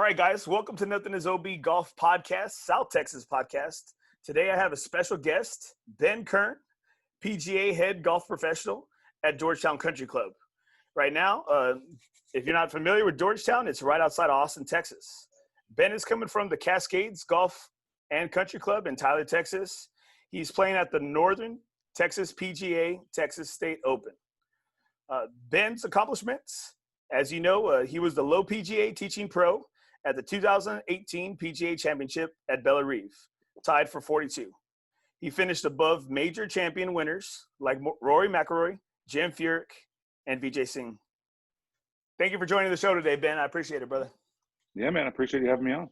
right, guys, welcome to Nothing is OB Golf Podcast, South Texas podcast. Today I have a special guest, Ben Kern, PGA head golf professional at Georgetown Country Club. Right now, if you're not familiar with Georgetown, it's right outside of Austin, Texas. Ben is coming from the Cascades Golf and Country Club in Tyler, Texas. He's playing at the Northern Texas PGA Texas State Open. Ben's accomplishments, as you know, he was the low PGA teaching pro at the 2018 PGA Championship at Bellerive, tied for 42. He finished above major champion winners like Rory McIlroy, Jim Furyk, and Vijay Singh. Thank you for joining the show today, Ben. I appreciate it, brother. Yeah, man, I appreciate you having me on.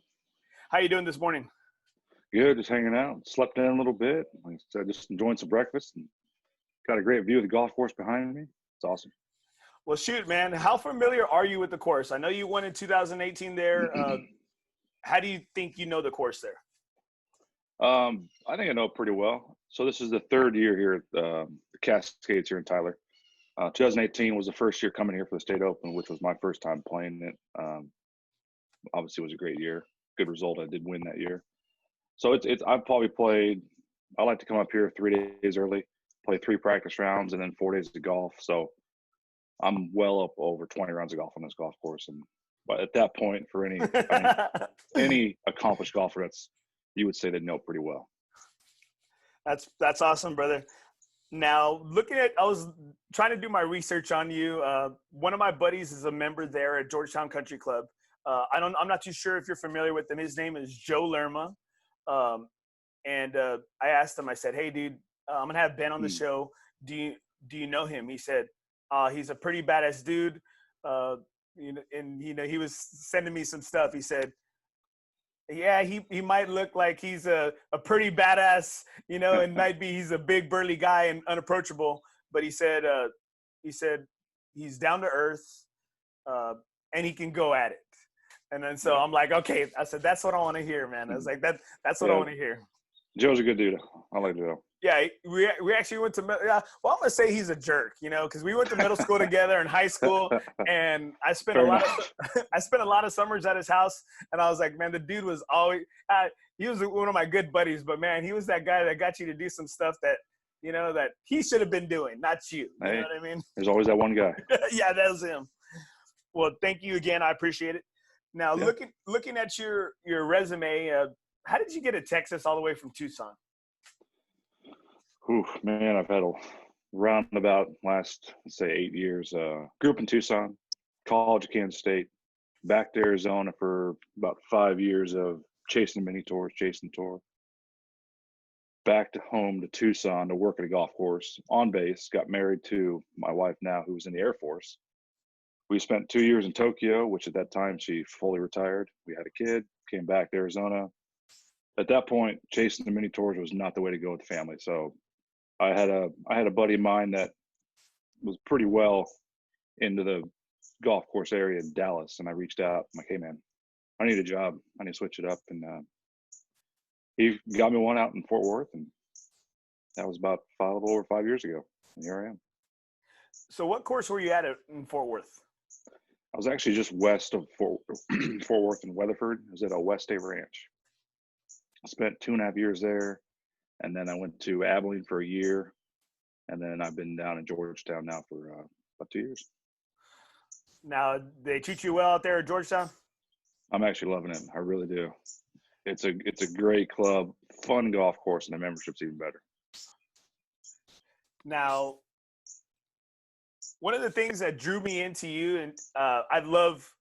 How you doing this morning? Good, just hanging out. Slept in a little bit. Like I said, just enjoying some breakfast and got a great view of the golf course behind me. It's awesome. Well, shoot, man. How familiar are you with the course? I know you won in 2018 there. How do you think you know the course there? I think I know it pretty well. So this is the third year here at the Cascades here in Tyler. 2018 was the first year coming here for the State Open, which was my first time playing it. Obviously, it was a great year. Good result. I did win that year. So I've probably played – I like to come up here 3 days early, play 3 practice rounds, and then 4 days of golf. So I'm well up over 20 rounds of golf on this golf course. But at that point, for any accomplished golfer, you would say they know pretty well. That's awesome, brother. Now, I was trying to do my research on you. One of my buddies is a member there at Georgetown Country Club. I'm not too sure if you're familiar with him. His name is Joe Lerma. And I asked him, I said, hey, dude, I'm going to have Ben on the show. Do you know him? He said, he's a pretty badass dude. He was sending me some stuff. He said, yeah, he might look like he's a pretty badass, and he's a big burly guy and unapproachable. But he said he's down to earth, and he can go at it. And then so I'm like, okay, I said, that's what I want to hear, man. I was like, that's what I want to hear. Joe's a good dude. I like Joe. Yeah, we actually went to well, I'm gonna say he's a jerk, because we went to middle school together and high school, and I spent a lot of summers at his house, and I was like, man, the dude was always he was one of my good buddies, but man, he was that guy that got you to do some stuff that that he should have been doing, not you. You know what I mean? There's always that one guy. Yeah, that was him. Well, thank you again. I appreciate it. Now, looking at your resume, how did you get to Texas all the way from Tucson? Man, I've had a roundabout last, let's say, 8 years. Grew up in Tucson, college at Kansas State, back to Arizona for about 5 years of chasing mini tours, chasing tour. Back to home to Tucson to work at a golf course on base. Got married to my wife now, who was in the Air Force. We spent 2 years in Tokyo, which at that time she fully retired. We had a kid, came back to Arizona. At that point, chasing the mini tours was not the way to go with the family. So I had a buddy of mine that was pretty well into the golf course area in Dallas, and I reached out. I'm like, hey, man, I need a job. I need to switch it up. And he got me one out in Fort Worth, and that was about over 5 years ago. And here I am. So what course were you at in Fort Worth? I was actually just west of Fort Worth in Weatherford. I was at a West Day Ranch. I spent 2.5 years there, and then I went to Abilene for a year, and then I've been down in Georgetown now for about 2 years. Now, they treat you well out there at Georgetown? I'm actually loving it. I really do. It's a great club, fun golf course, and the membership's even better. Now, one of the things that drew me into you, and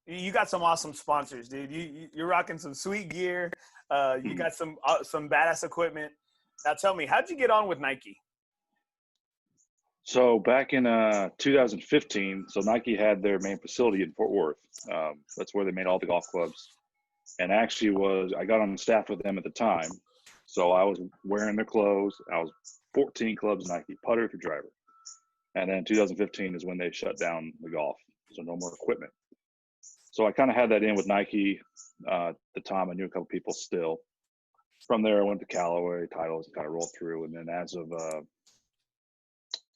you got some awesome sponsors, dude. You're rocking some sweet gear. You got some badass equipment. Now tell me, how'd you get on with Nike? So back in 2015, so Nike had their main facility in Fort Worth. That's where they made all the golf clubs. And actually I got on staff with them at the time. So I was wearing their clothes. I was 14 clubs Nike, putter through driver. And then 2015 is when they shut down the golf. So no more equipment. So I kind of had that in with Nike. At the time, I knew a couple people still. From there, I went to Callaway, Titles, and kind of rolled through. And then as of,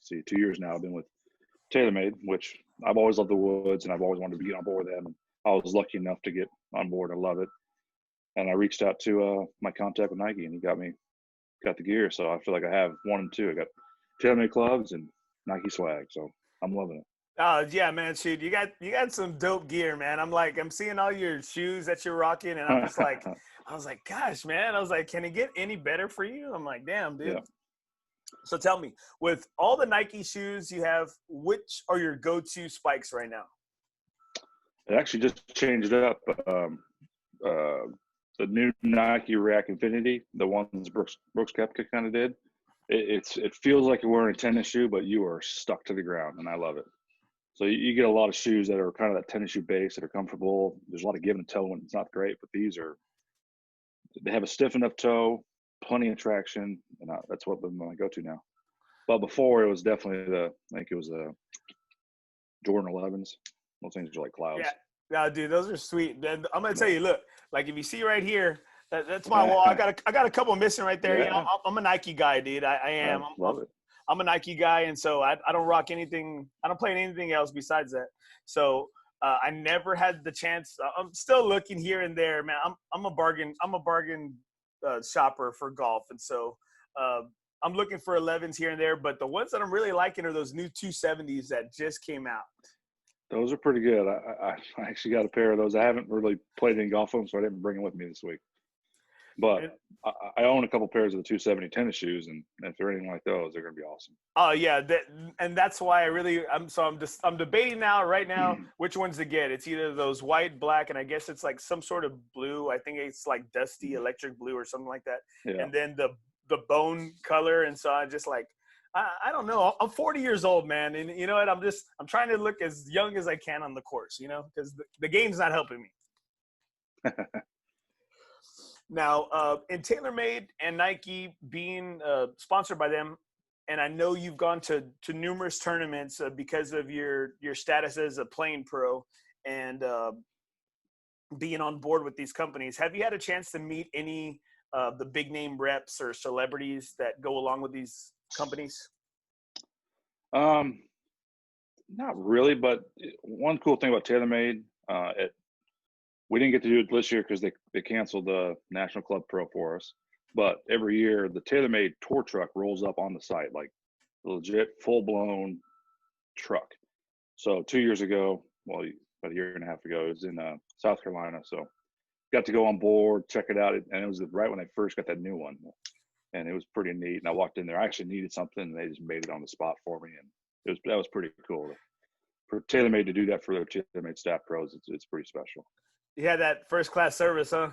2 years now, I've been with TaylorMade, which I've always loved the woods, and I've always wanted to get on board with them. I was lucky enough to get on board. I love it. And I reached out to my contact with Nike, and he got the gear. So I feel like I have one and two. I got TaylorMade clubs and Nike swag. So I'm loving it. Oh yeah, man, shoot, you got some dope gear, man. I'm seeing all your shoes that you're rocking, and I was like, gosh, man, I was like, can it get any better for you? I'm like, damn, dude. Yeah. So tell me, with all the Nike shoes you have, which are your go-to spikes right now? It actually just changed up. The new Nike React Infinity, the ones Brooks Koepka kind of did. It feels like you're wearing a tennis shoe, but you are stuck to the ground, and I love it. So you get a lot of shoes that are kind of that tennis shoe base that are comfortable. There's a lot of give and toe when it's not great, but they have a stiff enough toe, plenty of traction, and that's what I go to now. But before it was definitely I think it was Jordan 11s. Those things are like clouds. Yeah, no, dude, those are sweet. I'm gonna tell you, look, like if you see right here, that's my wall. I got a couple missing right there. Yeah. You know, I'm a Nike guy, dude. I am. Love it. I'm a Nike guy, and so I don't rock anything. I don't play anything else besides that. So I never had the chance. I'm still looking here and there, man. I'm a bargain shopper for golf, and so I'm looking for 11s here and there. But the ones that I'm really liking are those new 270s that just came out. Those are pretty good. I actually got a pair of those. I haven't really played any golf with them, so I didn't bring them with me this week. But I own a couple pairs of the 270 tennis shoes, and if they're anything like those, they're going to be awesome. Oh yeah, and that's why I'm debating right now which ones to get. It's either those white, black, and I guess it's like some sort of blue. I think it's like dusty electric blue or something like that. Yeah. And then the bone color, and so I just like I don't know. I'm 40 years old, man, and you know what? I'm trying to look as young as I can on the course, you know, because the game's not helping me. Now, in TaylorMade and Nike being sponsored by them, and I know you've gone to numerous tournaments because of your status as a playing pro and being on board with these companies. Have you had a chance to meet any of the big name reps or celebrities that go along with these companies? Not really, but one cool thing about TaylorMade, we didn't get to do it this year because they canceled the National Club Pro for us. But every year, the TaylorMade tour truck rolls up on the site, like a legit full-blown truck. So 2 years ago, well, about a year and a half ago, it was in South Carolina. So got to go on board, check it out. And it was right when I first got that new one. And it was pretty neat. And I walked in there. I actually needed something, and they just made it on the spot for me. And that was pretty cool. For TaylorMade to do that for their TaylorMade staff pros, it's pretty special. You had that first class service, huh?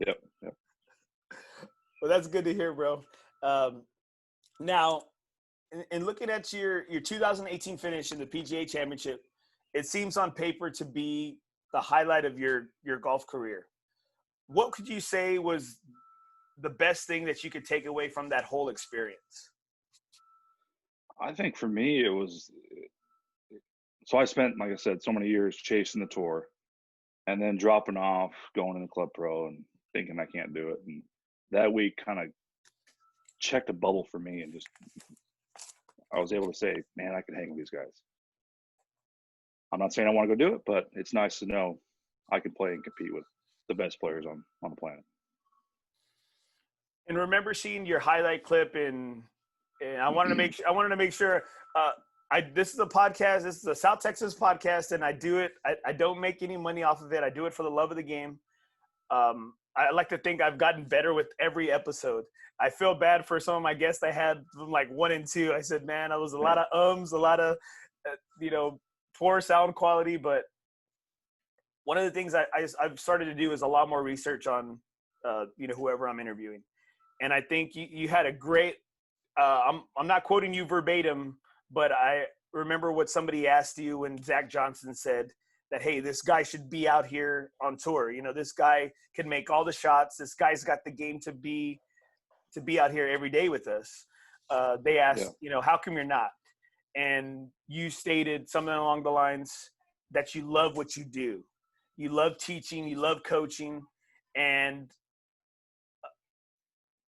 Yep. Well, that's good to hear, bro. Now, in looking at your 2018 finish in the PGA Championship, it seems on paper to be the highlight of your golf career. What could you say was the best thing that you could take away from that whole experience? I think for me, it was – so I spent, like I said, so many years chasing the tour and then dropping off, going into Club Pro and thinking I can't do it. And that week kind of checked a bubble for me, and just I was able to say, man, I can hang with these guys. I'm not saying I want to go do it, but it's nice to know I can play and compete with the best players on the planet. And remember seeing your highlight clip, and I wanted to make sure. This is a podcast. This is a South Texas podcast, and I do it. I don't make any money off of it. I do it for the love of the game. I like to think I've gotten better with every episode. I feel bad for some of my guests I had from like 1 and 2. I said, man, I was a lot of a lot of, poor sound quality. But one of the things I've started to do is a lot more research on, whoever I'm interviewing. And I think you had a great, I'm not quoting you verbatim, but I remember what somebody asked you when Zach Johnson said that, hey, this guy should be out here on tour. You know, this guy can make all the shots. This guy's got the game to be out here every day with us. They asked, how come you're not? And you stated something along the lines that you love what you do. You love teaching, you love coaching. And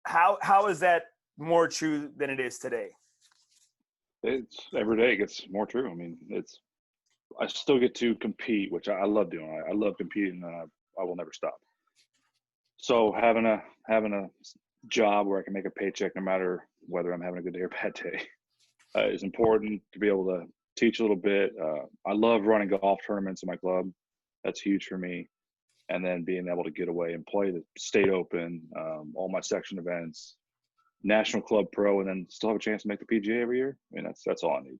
how is that more true than it is today? It's every day it gets more true. I mean, I still get to compete, which I love doing. I love competing. I will never stop. So having a job where I can make a paycheck no matter whether I'm having a good day or bad day is important. To be able to teach a little bit. I love running golf tournaments in my club. That's huge for me. And then being able to get away and play the state open, all my section events, national club pro, and then still have a chance to make the PGA every year. I mean, that's all I need.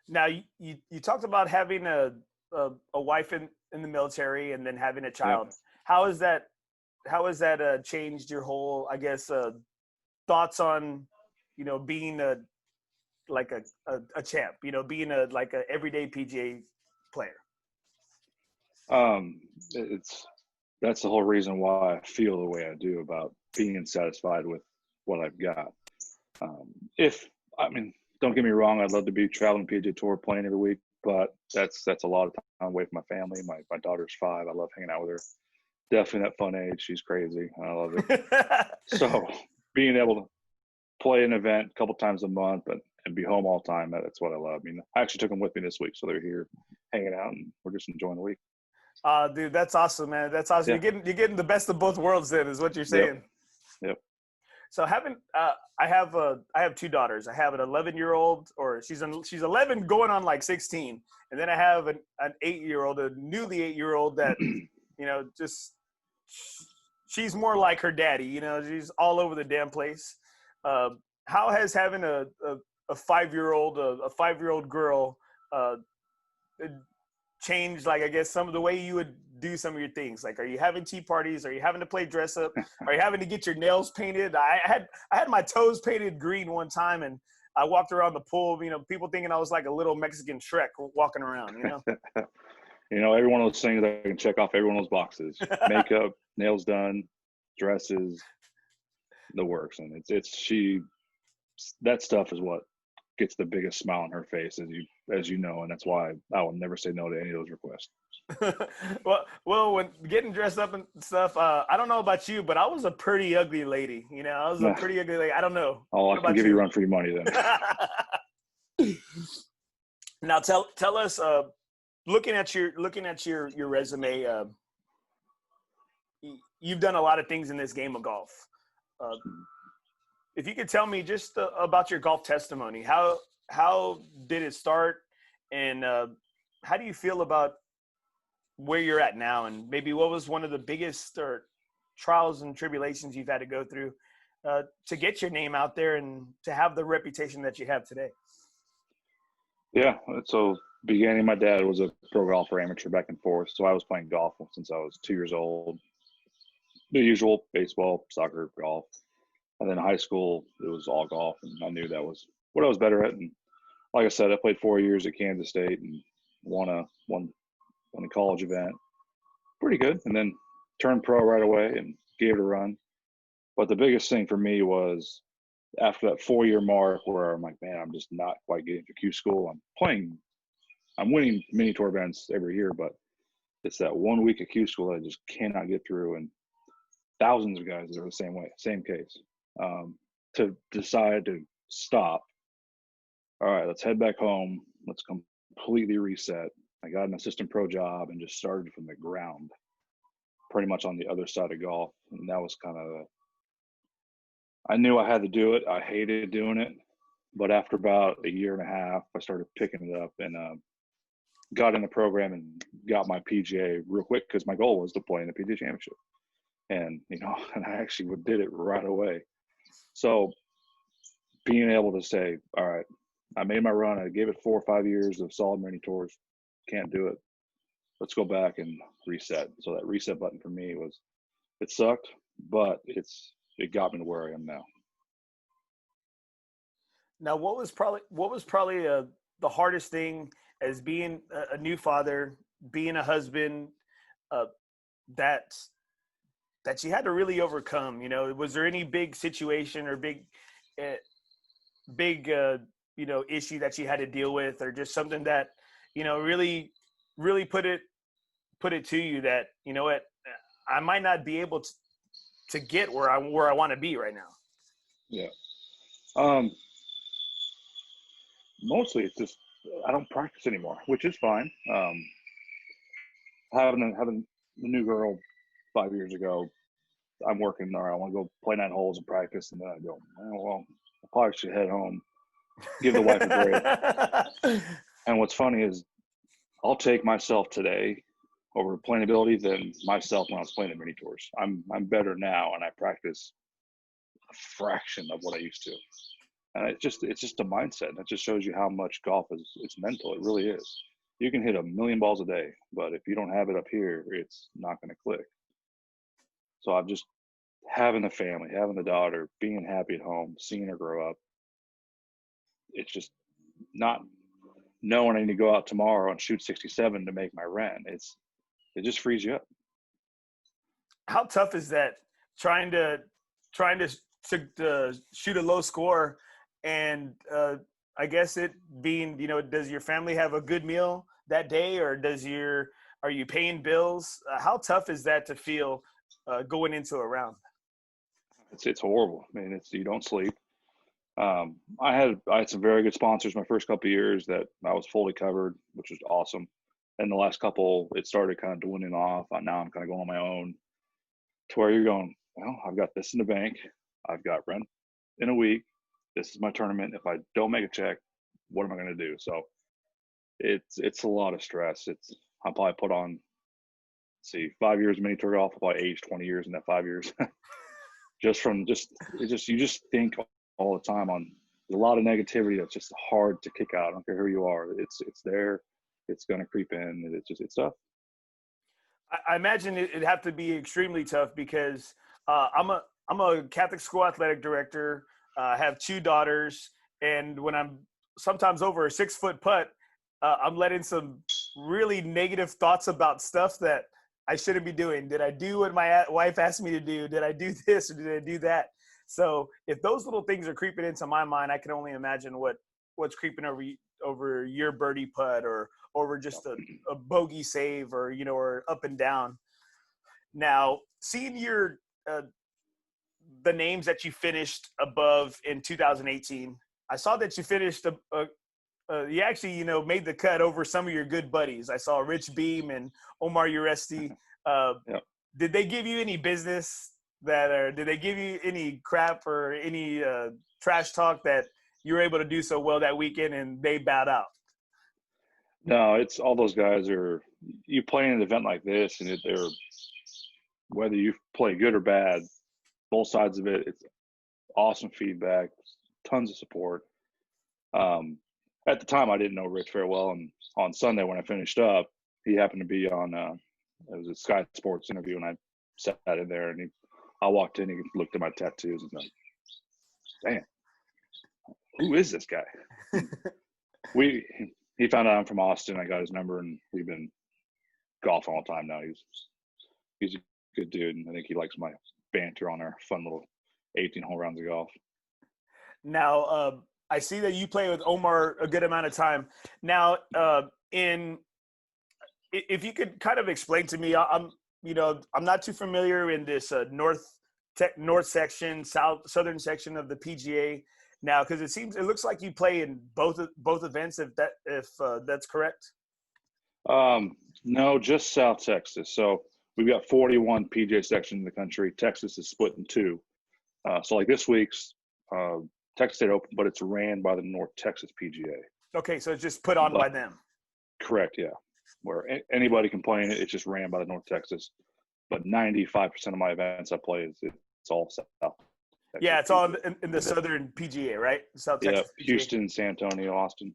Now you talked about having a wife in the military and then having a child. Yep. How has that changed your whole, I guess, thoughts on, being a champ, being a everyday PGA player? That's the whole reason why I feel the way I do about being satisfied with what I've got. Don't get me wrong, I'd love to be traveling PGA Tour playing every week, but that's a lot of time away from my family. My daughter's 5. I love hanging out with her. Definitely that fun age. She's crazy. I love it. So being able to play an event a couple times a month and be home all the time, that's what I love. I mean, I actually took them with me this week, so they're here hanging out, and we're just enjoying the week. Dude, that's awesome, man. That's awesome. Yeah. You're getting the best of both worlds then, is what you're saying. Yep. So I have 2 daughters. I have an 11-year-old, or she's 11 going on like 16. And then I have an 8-year-old, a newly 8-year-old that, just she's more like her daddy, she's all over the damn place. How has having a 5-year-old girl changed, like, I guess, some of the way you would do some of your things? Like, are you having tea parties? Are you having to play dress up? Are you having to get your nails painted? I had my toes painted green one time, and I walked around the pool, people thinking I was like a little Mexican Shrek walking around, Every one of those things I can check off every one of those boxes. Makeup, nails done, dresses, the works. And that stuff is what gets the biggest smile on her face, as you know, and that's why I will never say no to any of those requests. well, when getting dressed up and stuff, I don't know about you, but I was a pretty ugly lady. I was a pretty ugly lady. I don't know. Oh, I can give you a run for your money then. Now tell us, looking at your resume, you've done a lot of things in this game of golf. If you could tell me just about your golf testimony, how did it start, and how do you feel about where you're at now, and maybe what was one of the biggest trials and tribulations you've had to go through to get your name out there and to have the reputation that you have today? Yeah, so beginning, my dad was a pro golfer, amateur back and forth, so I was playing golf since I was 2 years old. The usual: baseball, soccer, golf. And then in high school, it was all golf, and I knew that was what I was better at. And like I said, I played 4 years at Kansas State and won a college event, pretty good, and then turned pro right away and gave it a run. But the biggest thing for me was after that 4-year mark, where I'm like, man, I'm just not quite getting to Q school. I'm winning mini tour events every year, but it's that 1 week of Q school that I just cannot get through, and thousands of guys that are the same way, same case. To decide to stop. All right, let's head back home. Let's completely reset. I got an assistant pro job and just started from the ground, pretty much on the other side of golf. And that was kind of I knew I had to do it. I hated doing it. But after about a year and a half, I started picking it up and got in the program and got my PGA real quick, because my goal was to play in the PGA Championship. And, and I actually did it right away. So being able to say, all right, I made my run. I gave it 4 or 5 years of solid mini tours. Can't do it. Let's go back and reset. So that reset button for me it sucked, but it got me to where I am now. Now, what was probably the hardest thing as being a new father, being a husband, that you had to really overcome? Was there any big situation or big issue that you had to deal with, or just something that really put it to you that, what, I might not be able to get where I want to be right now? Yeah. Mostly it's just I don't practice anymore, which is fine. Having the new girl 5 years ago, I'm working there. I want to go play 9 holes and practice, and then I go, oh, well, I probably should head home, give the wife a break. And what's funny is I'll take myself today over playing ability than myself when I was playing at mini tours. I'm better now, and I practice a fraction of what I used to. And it's just a mindset. That just shows you how much golf it's mental. It really is. You can hit 1,000,000 balls a day, but if you don't have it up here, it's not going to click. So I'm just having the family, having the daughter, being happy at home, seeing her grow up. It's just not knowing I need to go out tomorrow and shoot 67 to make my rent. It just frees you up. How tough is that trying to shoot a low score, and I guess it being, does your family have a good meal that day, or are you paying bills? How tough is that to feel going into a round? It's horrible. I mean, you don't sleep. I had some very good sponsors my first couple of years that I was fully covered, which was awesome. And the last couple, it started kind of dwindling off. Now I'm kind of going on my own, to where you're going, well, I've got this in the bank. I've got rent in a week. This is my tournament. If I don't make a check, what am I going to do? So it's a lot of stress. I'll probably put on, 5 years of mini tour golf. I'll probably age 20 years in that 5 years. you just think all the time on a lot of negativity that's just hard to kick out. I don't care who you are. It's there. It's going to creep in. It's tough. I imagine it'd have to be extremely tough because I'm a Catholic school athletic director. I have 2 daughters, and when I'm sometimes over a 6-foot putt, I'm letting some really negative thoughts about stuff that I shouldn't be doing. Did I do what my wife asked me to do? Did I do this or did I do that? So if those little things are creeping into my mind, I can only imagine what's creeping over your birdie putt or over just a bogey save or, or up and down. Now, seeing the names that you finished above in 2018, I saw that you finished you actually, made the cut over some of your good buddies. I saw Rich Beam and Omar Uresti. Yep. Did they give you any business did they give you any crap or any trash talk that you were able to do so well that weekend and they bowed out? No, it's all those guys you play in an event like this, and they're, whether you play good or bad, both sides of it, it's awesome feedback, tons of support. At the time, I didn't know Rich very well, and on Sunday when I finished up, he happened to be on it was a Sky Sports interview, and I sat in there, and I walked in, he looked at my tattoos and was like, damn, who is this guy? He found out I'm from Austin. I got his number, and we've been golfing all the time now. He's a good dude, and I think he likes my banter on our fun little 18-hole rounds of golf. Now, I see that you play with Omar a good amount of time. Now, if you could kind of explain to me, I'm not too familiar in this north section, southern section of the PGA now, because it looks like you play in both events. If that's correct. No, just South Texas. So we've got 41 PGA sections in the country. Texas is split in 2. So like this week's Texas State Open, but it's ran by the North Texas PGA. Okay, so it's just put on by them. Correct, yeah. Where anybody can play in it, it's just ran by the North Texas. But 95% of my events I play it's all South Texas. Yeah, it's all in the Southern PGA, right? South Texas. Yeah, Houston, San Antonio, Austin.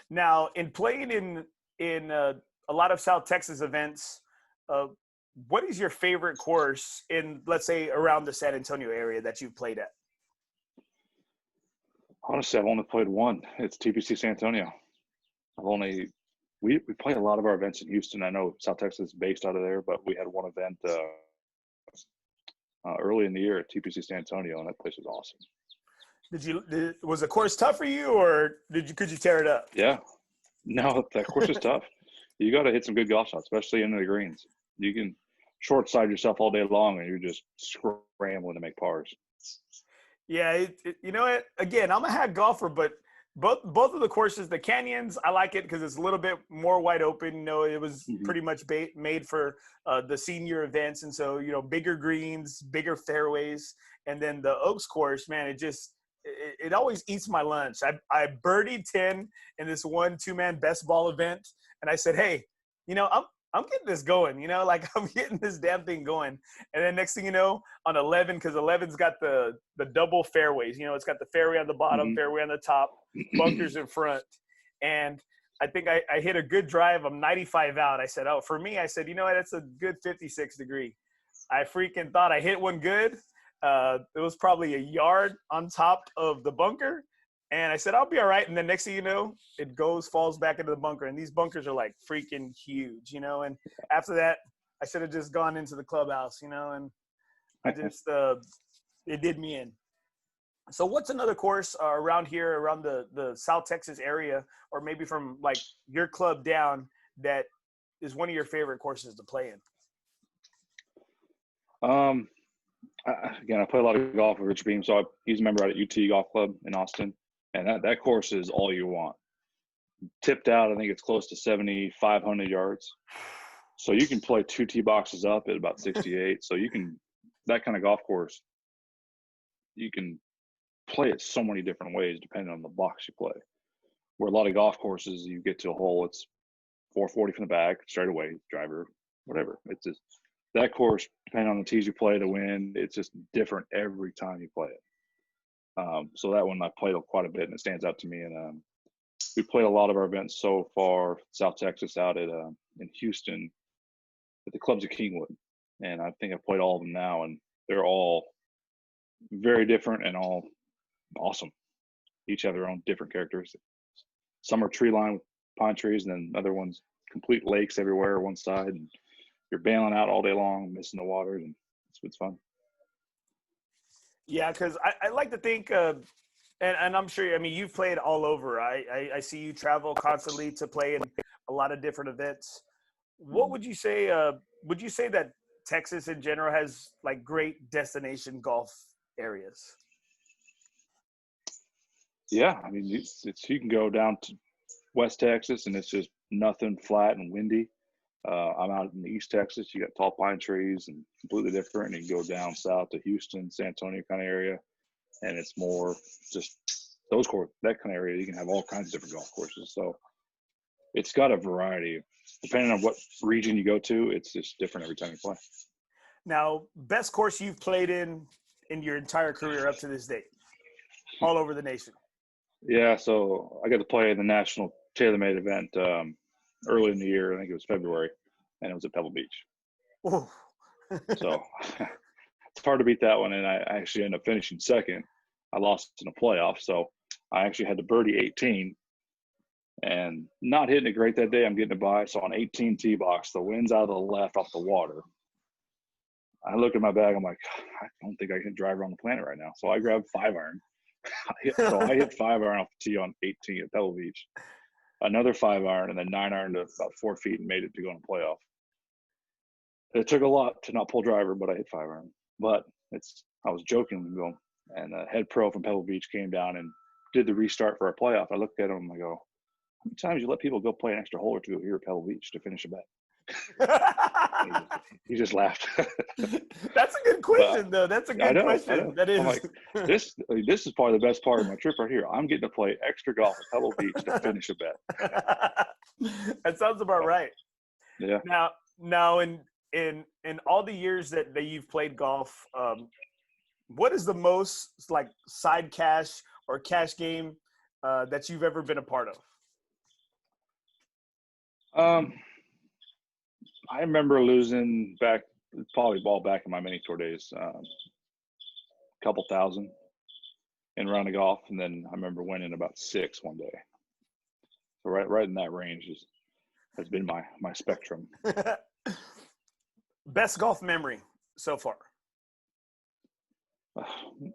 Now, in playing in a lot of South Texas events, what is your favorite course in, let's say, around the San Antonio area that you've played at? Honestly, I've only played one. It's TPC San Antonio. We play a lot of our events in Houston. I know South Texas is based out of there, but we had one event early in the year at TPC San Antonio, and that place was awesome. Was the course tough for you, or could you tear it up? Yeah. No, that course is tough. You got to hit some good golf shots, especially into the greens. You can short side yourself all day long, and you're just scrambling to make pars. Yeah, you know what? Again, I'm a hat golfer, but both of the courses, the canyons, I like it because it's a little bit more wide open. You know, it was pretty much made for the senior events, and so you know, bigger greens, bigger fairways, and then the Oaks course, man, it always eats my lunch. I birdied 10 in this one 2-man best ball event, and I said, hey, you know, I'm getting this going, you know, like I'm getting this damn thing going. And then next thing you know, on 11, because 11's got the double fairways, you know, it's got the fairway on the bottom, fairway on the top, bunkers in front. And I think I hit a good drive. I'm 95 out. I said, oh, for me, I said, you know what, that's a good 56 degree. I freaking thought I hit one good. It was probably a yard on top of the bunker. And I said, I'll be all right. And then next thing you know, it falls back into the bunker. And these bunkers are like freaking huge, you know. And after that, I should have just gone into the clubhouse, you know. And I just, it did me in. So what's another course around here, around the South Texas area, or maybe from like your club down, that is one of your favorite courses to play in? Again, I play a lot of golf with Rich Beam, so he's a member out at UT Golf Club in Austin. And that course is all you want. Tipped out, I think it's close to 7,500 yards. So you can play 2 tee boxes up at about 68. So you can, that kind of golf course, you can play it so many different ways depending on the box you play. Where a lot of golf courses, you get to a hole, it's 440 from the back, straight away, driver, whatever. It's just, that course, depending on the tees you play, the wind, it's just different every time you play it. So that one I played quite a bit, and it stands out to me. And we played a lot of our events so far, South Texas, out at in Houston at the clubs at Kingwood, and I think I've played all of them now, and they're all very different and all awesome. Each have their own different characteristics. Some are tree lined with pine trees, and then other ones complete lakes everywhere one side, and you're bailing out all day long, missing the water, and it's fun. Yeah, because I like to think, and I'm sure, I mean, you've played all over. I see you travel constantly to play in a lot of different events. What would you say that Texas in general has like great destination golf areas? Yeah, I mean, it's you can go down to West Texas and it's just nothing, flat and windy. I'm out in East Texas. You got tall pine trees and completely different. And you can go down south to Houston, San Antonio kind of area, and it's more just that kind of area. You can have all kinds of different golf courses. So it's got a variety. Depending on what region you go to, it's just different every time you play. Now, best course you've played in your entire career up to this date, all over the nation. Yeah, so I got to play in the national TaylorMade event early in the year. I think it was February, and it was at Pebble Beach. So it's hard to beat that one, and I actually ended up finishing second. I lost in a playoff, so I actually had to birdie 18 and not hitting it great that day. I'm getting it by. So on 18 tee box, the wind's out of the left off the water. I look at my bag. I'm like, I don't think I can drive around the planet right now. So I grabbed 5-iron. I hit 5-iron off the tee on 18 at Pebble Beach. Another 5-iron and then 9-iron to about 4 feet and made it to go in a playoff. It took a lot to not pull driver, but I hit 5-iron. But I was joking, and the head pro from Pebble Beach came down and did the restart for our playoff. I looked at him and I go, how many times you let people go play an extra hole or two here at Pebble Beach to finish a bet? he just laughed. That's a good question, though. That's a good question. That is. I'm like, this is probably the best part of my trip right here. I'm getting to play extra golf at Pebble Beach to finish a bet. That sounds about right. Yeah. Now, in all the years that you've played golf, what is the most like side cash or cash game that you've ever been a part of? I remember losing probably back in my mini tour days, a couple thousand in a round of golf, and then I remember winning about 6 one day. So right in that range has been my spectrum. Best golf memory so far?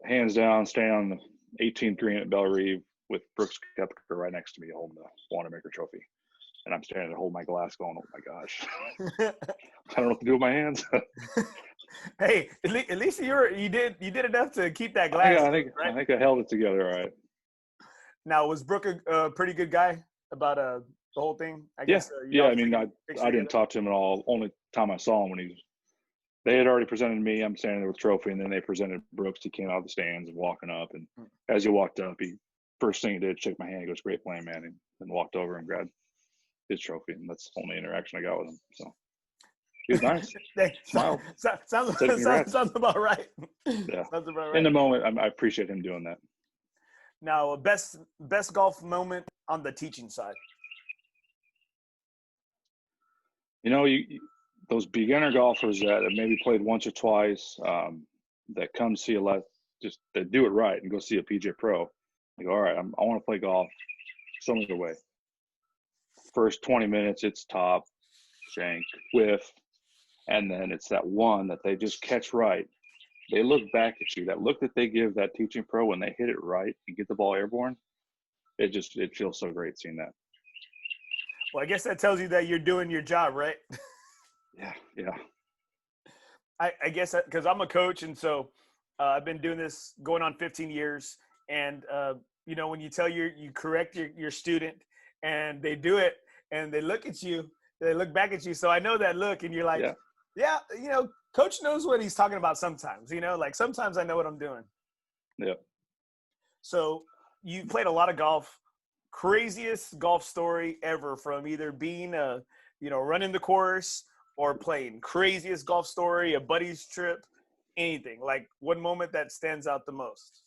Hands down, staying on the 18th green at Belle Reve with Brooks Koepka right next to me holding the Wanamaker trophy. And I'm standing there holding my glass going, oh my gosh. I don't know what to do with my hands. Hey, at least you did enough to keep that glass. I think I held it together all right. Now, was Brooke a pretty good guy about the whole thing? I Yeah, guess. yeah. I mean, I together? didn't talk to him at all. Only time I saw him when they had already presented me. I'm standing there with the trophy, and then they presented Brooks. He came out of the stands and walking up, and as he walked up, first thing he did, shook my hand. He goes, "Great playing, man," and then walked over and grabbed his trophy, and that's the only interaction I got with him. So he was nice. Smiled. Sounds about right. Yeah. Sounds about right. In the moment, I appreciate him doing that. Now, best golf moment on the teaching side. You know, those beginner golfers that have maybe played once or twice, that come see they do it right and go see a PGA Pro. They go, all right, I want to play golf. Show me the way. First 20 minutes, it's top, shank, whiff, and then it's that one that they just catch right. They look back at you. That look that they give that teaching pro when they hit it right and get the ball airborne, it feels so great seeing that. Well, I guess that tells you that you're doing your job, right? Yeah. I guess because I'm a coach, and so I've been doing this going on 15 years. And when you correct your student, and they do it, and they look at you, they look back at you. So I know that look, and you're like, yeah, Coach knows what he's talking about sometimes. Like sometimes I know what I'm doing. Yeah. So you played a lot of golf. Craziest golf story ever, from either being running the course or playing. Craziest golf story, a buddy's trip, anything. Like one moment that stands out the most.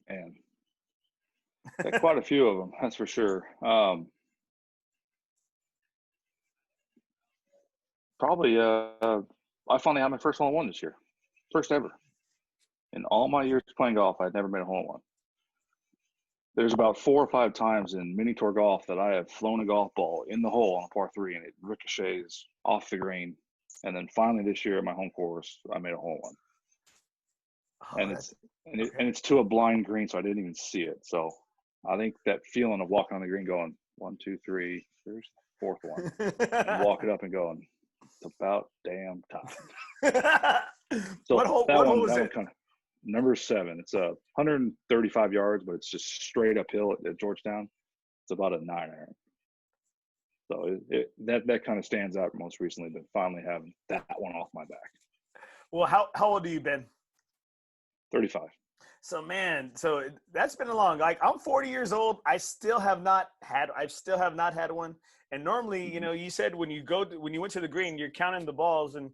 Man, got quite a few of them, that's for sure. Probably I finally had my first hole-in-one this year, first ever. In all my years playing golf, I'd never made a hole-in-one. There's about 4 or 5 times in mini tour golf that I have flown a golf ball in the hole on a par 3 and it ricochets off the green. And then finally this year at my home course, I made a hole-in-one. And it's to a blind green, so I didn't even see it. So I think that feeling of walking on the green going 1, 2, 3, there's the 4th one, and walk it up and going, it's about damn time. So what hole was it? Kind of, number 7. It's 135 yards, but it's just straight uphill at Georgetown. It's about a 9 iron. So that kind of stands out most recently, but finally having that one off my back. Well, how old have you been? 35. So that's been a long. Like I'm 40 years old. I still have not had one. And normally, you said when you went to the green, you're counting the balls, and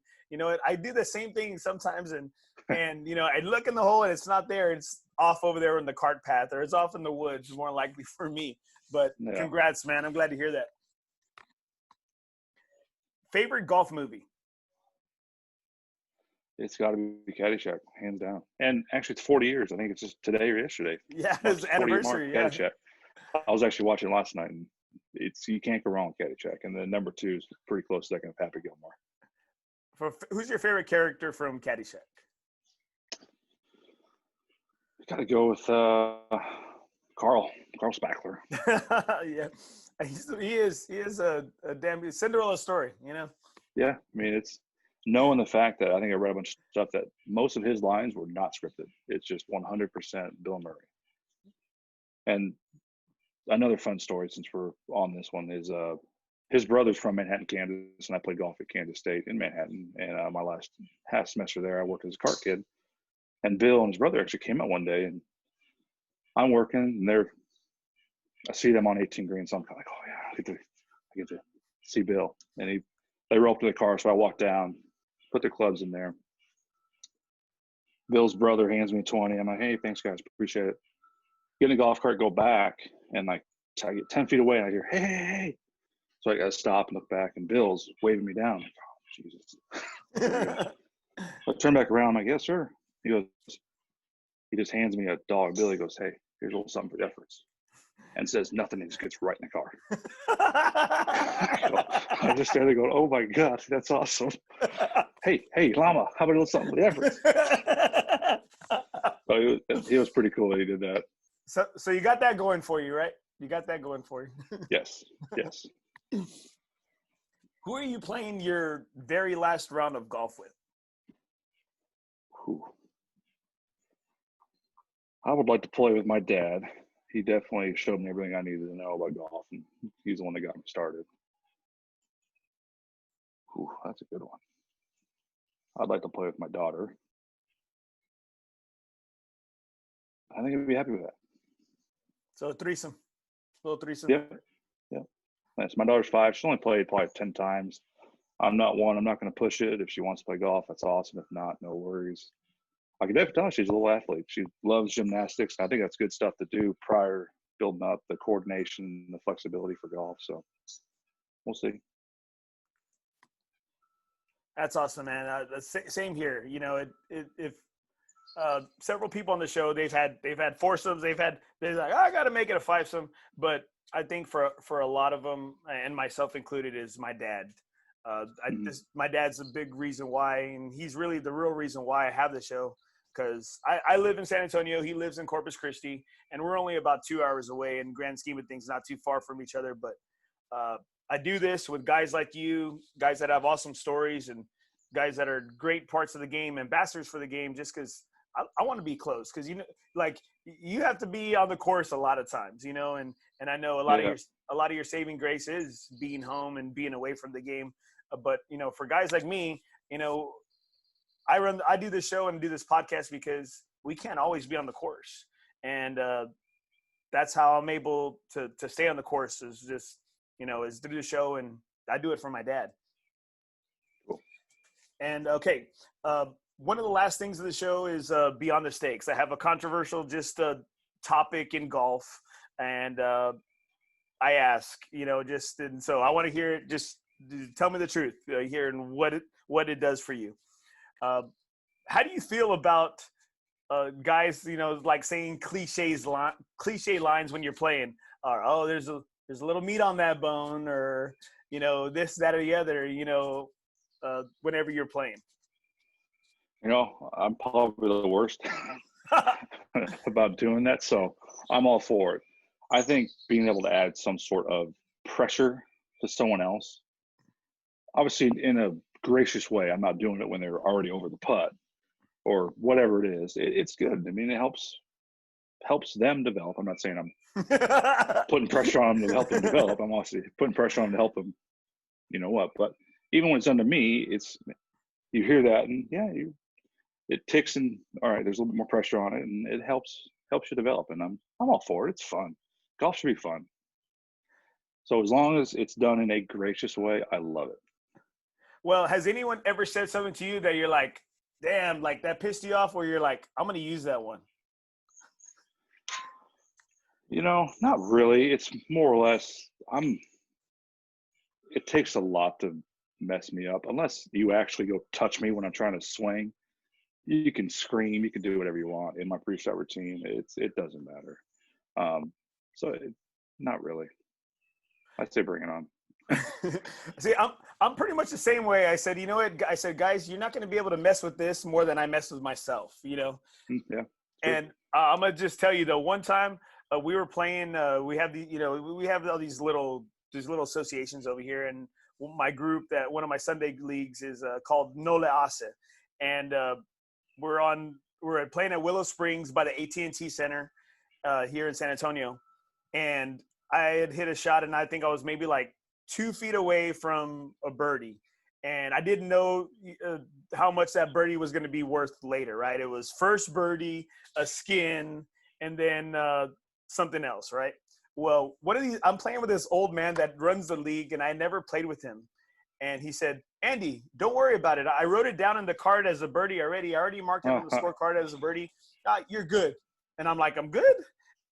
I do the same thing sometimes, and I look in the hole and it's not there. It's off over there in the cart path, or it's off in the woods, more likely for me. But Congrats, man. I'm glad to hear that. Favorite golf movie? It's got to be Caddyshack, hands down. And actually, it's 40 years. I think it's just today or yesterday. Yeah, it's anniversary. Yeah. Caddyshack. I was actually watching last night, and you can't go wrong with Caddyshack. And then number 2 is pretty close second of Happy Gilmore. Who's your favorite character from Caddyshack? Got to go with Carl Spackler. Yeah, he is a damn Cinderella story. Yeah, I mean it's. Knowing the fact that I think I read a bunch of stuff that most of his lines were not scripted. It's just 100% Bill Murray. And another fun story, since we're on this one, is his brother's from Manhattan, Kansas, and I played golf at Kansas State in Manhattan. And my last half semester there, I worked as a cart kid. And Bill and his brother actually came out one day, and I'm working, and I see them on 18 green, so I'm kind of like, oh yeah, I get to see Bill. And they roll up to the car, so I walk down, put their clubs in there. Bill's brother hands me 20. I'm like, hey, thanks, guys. Appreciate it. Get in the golf cart, go back, and I get 10 feet away, and I hear, hey. So I got to stop and look back, and Bill's waving me down. I'm like, oh, Jesus. I turn back around. I'm like, yes, sir. He just hands me a $1 bill. He goes, hey, here's a little something for the efforts. And says nothing, and just gets right in the car. I just stand there going, oh my God, that's awesome. Hey, Llama, how about a little something for the efforts? So he was pretty cool that he did that. So you got that going for you, right? You got that going for you. Yes. Who are you playing your very last round of golf with? I would like to play with my dad. he definitely showed me everything I needed to know about golf, and he's the one that got me started. Ooh, that's a good one. I'd like to play with my daughter. I think I'd be happy with that. So a threesome. Little threesome. Yeah. Yeah. Nice. My daughter's 5. She's only played probably 10 times. I'm not going to push it. If she wants to play golf, that's awesome. If not, no worries. I can definitely tell she's a little athlete. She loves gymnastics. I think that's good stuff to do prior, building up the coordination and the flexibility for golf. So we'll see. That's awesome, man. Same here. You know, if several people on the show, they've had foursomes, they're like, oh, I got to make it a fivesome. But I think for a lot of them, and myself included, is my dad. My dad's a big reason why, and he's really the real reason why I have the show. Because I live in San Antonio, he lives in Corpus Christi, and we're only about 2 hours away. In grand scheme of things, not too far from each other. But I do this with guys like you, guys that have awesome stories, and guys that are great parts of the game, ambassadors for the game. Just because I want to be close, because you have to be on the course a lot of times, and I know a lot of your saving grace is being home and being away from the game. But for guys like me, I do this show and do this podcast because we can't always be on the course, and that's how I'm able to stay on the course, is just is through the show, and I do it for my dad. Cool. And okay, one of the last things of the show is Beyond the Stakes. I have a controversial topic in golf, and I ask, and so I want to hear it. Just tell me the truth here and what it does for you. How do you feel about guys, like saying cliche lines when you're playing? Or, oh, there's a little meat on that bone, or this, that, or the other. Whenever you're playing. I'm probably the worst about doing that, so I'm all for it. I think being able to add some sort of pressure to someone else, obviously in a gracious way. I'm not doing it when they're already over the putt or whatever it is. It's good. I mean, it helps them develop. I'm not saying I'm putting pressure on them to help them develop. I'm also putting pressure on them to help them, but even when it's done to me, you hear that, and it ticks, and all right, there's a little bit more pressure on it, and it helps you develop. And I'm all for it. It's fun. Golf should be fun. So as long as it's done in a gracious way, I love it. Well, has anyone ever said something to you that you're like, damn, like that pissed you off, or you're like, I'm going to use that one? Not really. It's more or less, it takes a lot to mess me up. Unless you actually go touch me when I'm trying to swing, you can scream, you can do whatever you want in my pre-shot routine. It doesn't matter. Not really. I'd say bring it on. See, I'm pretty much the same way. I said, I said, guys, you're not going to be able to mess with this more than I mess with myself, Yeah. Sure. And I'm going to just tell you though, one time we were playing, we have we have all these little associations over here. And my group, that one of my Sunday leagues is called No Le Hace. And we're playing at Willow Springs by the AT&T Center here in San Antonio. And I had hit a shot, and I think I was maybe like 2 feet away from a birdie. And I didn't know how much that birdie was going to be worth later, right? It was first birdie, a skin, and then something else, right? Well, I'm playing with this old man that runs the league, and I never played with him. And he said, Andy, don't worry about it. I wrote it down in the card as a birdie already. I already marked it on the scorecard as a birdie. You're good. And I'm like, I'm good?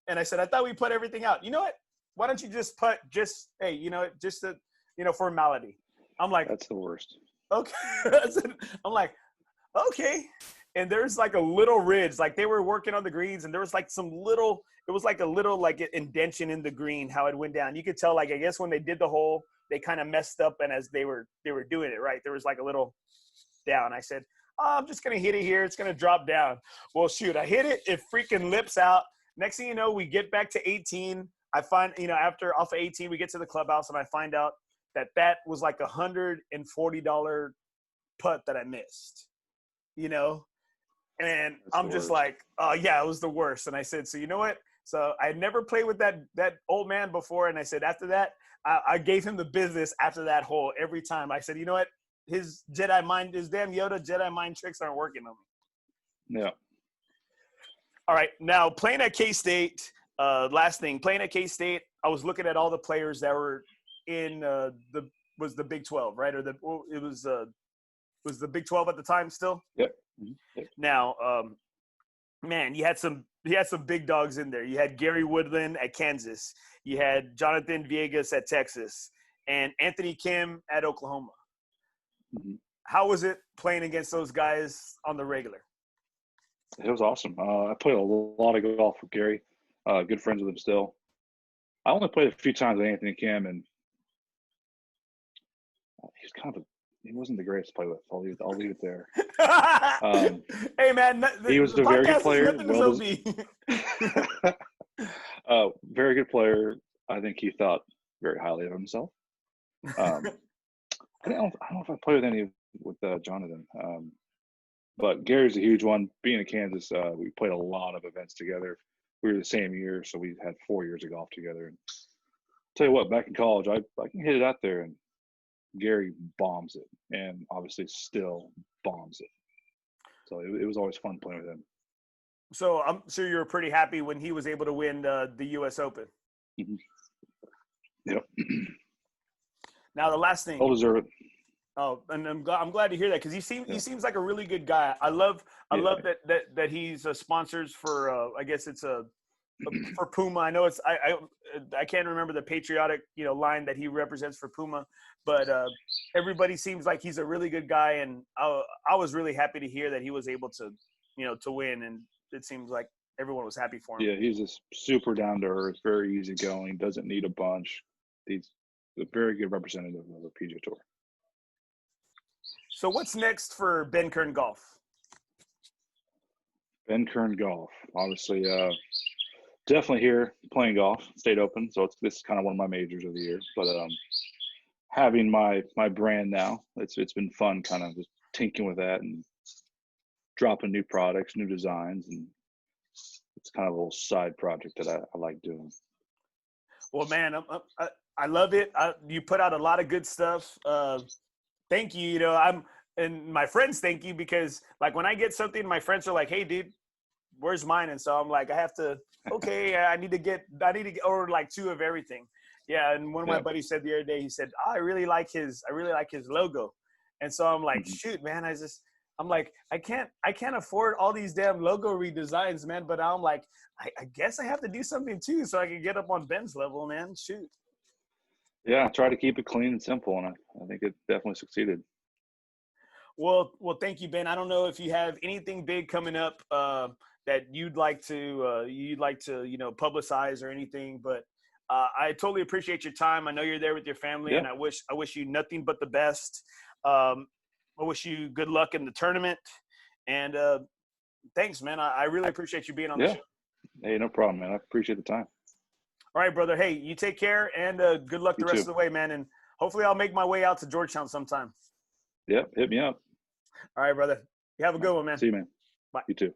And I said, I thought we put everything out. You know what? Why don't you just putt just a formality? I'm like, that's the worst. Okay. I'm like, okay. And there's like a little ridge, like they were working on the greens, and there was like it was like a little like indention in the green, how it went down. You could tell, like, I guess when they did the hole, they kind of messed up, and as they were doing it, right, there was like a little down. I said, I'm just going to hit it here. It's going to drop down. Well, shoot, I hit it. It freaking lips out. Next thing you know, we get back to 18. I find, after off of 18, we get to the clubhouse, and I find out that was like $140 putt that I missed, and I'm just like, oh yeah, it was the worst. And I said, so you know what? So I had never played with that old man before, and I said after that, I gave him the business after that hole every time. I said, you know what? His damn Yoda Jedi mind tricks aren't working on me. Yeah. All right, now playing at K-State. Last thing, playing at K-State, I was looking at all the players that were in the Big 12, right? Or it was the Big 12 at the time still. Yep. Yep. Now, man, you had some big dogs in there. You had Gary Woodland at Kansas. You had Jonathan Villegas at Texas, and Anthony Kim at Oklahoma. Mm-hmm. How was it playing against those guys on the regular? It was awesome. I played a lot of golf with Gary. Good friends with him still. I only played a few times with Anthony Kim, and he wasn't the greatest to play with. I'll leave it there. Hey man, he was a very good player. Very good player. I think he thought very highly of himself. I don't know if I played with any with Jonathan, but Gary's a huge one. Being in Kansas, we played a lot of events together. We were the same year, so we had 4 years of golf together. And tell you what, back in college, I can hit it out there, and Gary bombs it, and obviously still bombs it. So it was always fun playing with him. So I'm sure you were pretty happy when he was able to win the U.S. Open. Mm-hmm. Yep. Now the last thing. I'll deserve it. Oh, and I'm glad to hear that because he seems like a really good guy. I love that he's sponsors for I guess it's for Puma. I know it's I can't remember the patriotic line that he represents for Puma, but everybody seems like he's a really good guy, and I was really happy to hear that he was able to to win, and it seems like everyone was happy for him. Yeah, he's just super down to earth, very easygoing, doesn't need a bunch. He's a very good representative of the PGA Tour. So what's next for Ben Kern Golf? Ben Kern Golf, obviously, definitely here playing golf, State Open. So this is kind of one of my majors of the year. But having my brand now, it's been fun, kind of just tinkering with that and dropping new products, new designs, and it's kind of a little side project that I like doing. Well, man, I love it. You put out a lot of good stuff. Thank you. And my friends thank you because like when I get something, my friends are like, "Hey, dude, where's mine?" And so I'm like, I have to. Okay, I need to get, or like 2 of everything. Yeah, and one of my buddies said the other day, he said, oh, I really like his logo, and so I'm like, shoot, man, I'm like, I can't afford all these damn logo redesigns, man. But I'm like, I guess I have to do something too, so I can get up on Ben's level, man. Shoot. Yeah, I try to keep it clean and simple, and I think it definitely succeeded. Well, thank you, Ben. I don't know if you have anything big coming up that you'd like to publicize or anything, but I totally appreciate your time. I know you're there with your family, and I wish you nothing but the best. I wish you good luck in the tournament, and thanks, man. I really appreciate you being on the show. Hey, no problem, man. I appreciate the time. All right, brother. Hey, you take care, and good luck the rest of the way, man. And hopefully I'll make my way out to Georgetown sometime. Yep, hit me up. All right, brother. You have a good one, man. See you, man. Bye. You too.